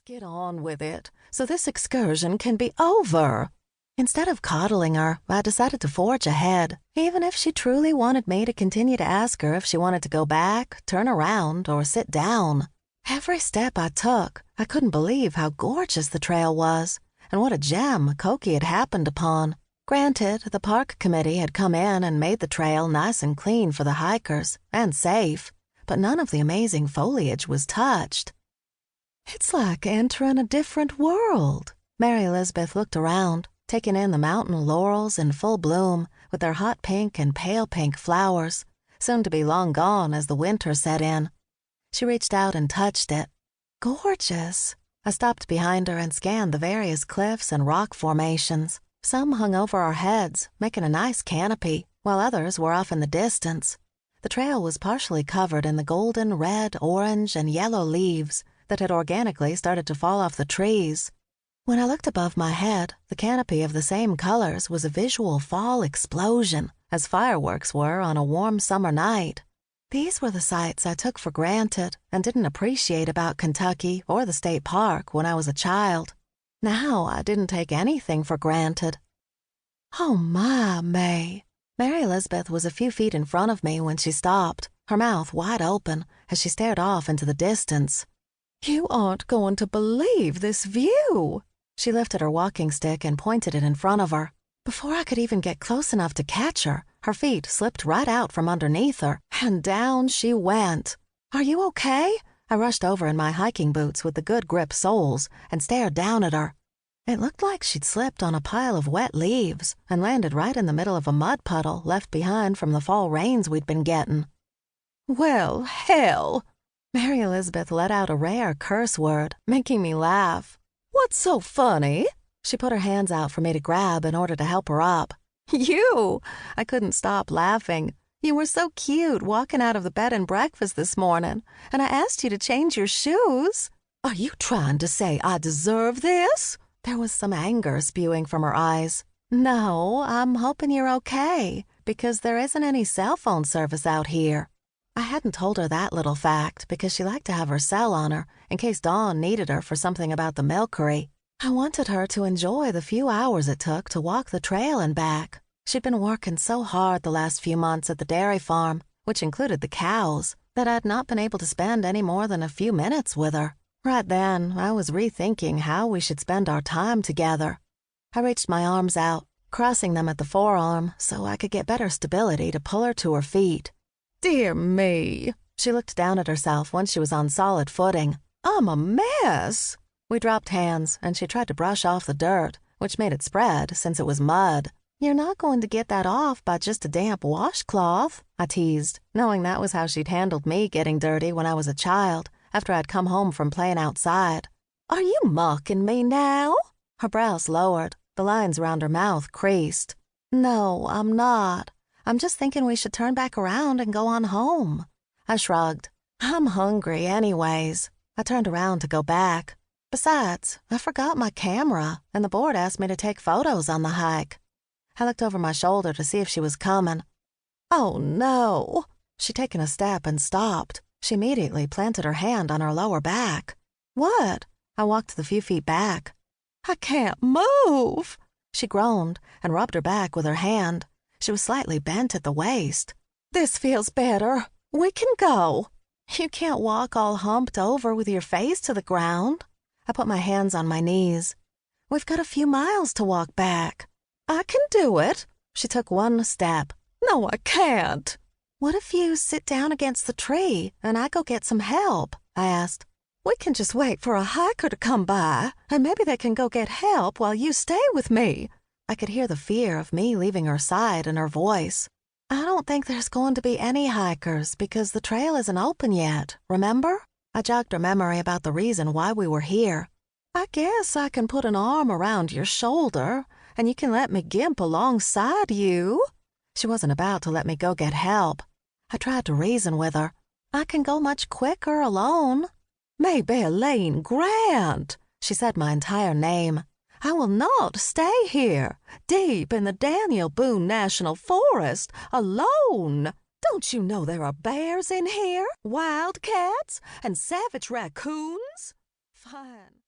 get on with it so this excursion can be over. Instead of coddling her, I decided to forge ahead, even if she truly wanted me to continue to ask her if she wanted to go back, turn around, or sit down. Every step I took, I couldn't believe how gorgeous the trail was, and what a gem Koki had happened upon. Granted, the park committee had come in and made the trail nice and clean for the hikers, and safe, but none of the amazing foliage was touched. It's like entering a different world. Mary Elizabeth looked around, taking in the mountain laurels in full bloom with their hot pink and pale pink flowers, soon to be long gone as the winter set in. She reached out and touched it. Gorgeous. I stopped behind her and scanned the various cliffs and rock formations. Some hung over our heads, making a nice canopy, while others were off in the distance. The trail was partially covered in the golden red, orange, and yellow leaves that had organically started to fall off the trees. When I looked above my head, the canopy of the same colors was a visual fall explosion, as fireworks were on a warm summer night. These were the sights I took for granted and didn't appreciate about Kentucky or the state park when I was a child. Now I didn't take anything for granted. Oh my, Mae. Mary Elizabeth was a few feet in front of me when she stopped, her mouth wide open as she stared off into the distance. You aren't going to believe this view. She lifted her walking stick and pointed it in front of her. Before I could even get close enough to catch her, her feet slipped right out from underneath her, and down she went. Are you okay? I rushed over in my hiking boots with the good grip soles and stared down at her. It looked like she'd slipped on a pile of wet leaves and landed right in the middle of a mud puddle left behind from the fall rains we'd been getting. Well, hell! Mary Elizabeth let out a rare curse word, making me laugh. What's so funny? She put her hands out for me to grab in order to help her up. You! I couldn't stop laughing. You were so cute walking out of the bed and breakfast this morning, and I asked you to change your shoes. Are you trying to say I deserve this? There was some anger spewing from her eyes. No, I'm hoping you're okay, because there isn't any cell phone service out here. I hadn't told her that little fact because she liked to have her cell on her in case Dawn needed her for something about the milkery. I wanted her to enjoy the few hours it took to walk the trail and back. She'd been working so hard the last few months at the dairy farm, which included the cows, that I'd not been able to spend any more than a few minutes with her. Right then, I was rethinking how we should spend our time together. I reached my arms out, crossing them at the forearm so I could get better stability to pull her to her feet. Dear me. She looked down at herself once she was on solid footing. I'm a mess. We dropped hands, and she tried to brush off the dirt, which made it spread since it was mud. You're not going to get that off by just a damp washcloth, I teased, knowing that was how she'd handled me getting dirty when I was a child, after I'd come home from playing outside. Are you mocking me now? Her brows lowered, the lines around her mouth creased. No, I'm not. I'm just thinking we should turn back around and go on home. I shrugged. I'm hungry anyways. I turned around to go back. Besides, I forgot my camera, and the board asked me to take photos on the hike. I looked over my shoulder to see if she was coming. Oh, no. She'd taken a step and stopped. She immediately planted her hand on her lower back. What? I walked the few feet back. I can't move. She groaned and rubbed her back with her hand. She was slightly bent at the waist. This feels better. We can go. You can't walk all humped over with your face to the ground. I put my hands on my knees. We've got a few miles to walk back. I can do it. She took one step. No, I can't. What if you sit down against the tree and I go get some help? I asked. We can just wait for a hiker to come by, and maybe they can go get help while you stay with me. I could hear the fear of me leaving her side in her voice. I don't think there's going to be any hikers because the trail isn't open yet, remember? I jogged her memory about the reason why we were here. I guess I can put an arm around your shoulder, and you can let me gimp alongside you. She wasn't about to let me go get help. I tried to reason with her. I can go much quicker alone. Maybe Elaine Grant. She said my entire name. I will not stay here, deep in the Daniel Boone National Forest, alone. Don't you know there are bears in here, wildcats, and savage raccoons? Fine.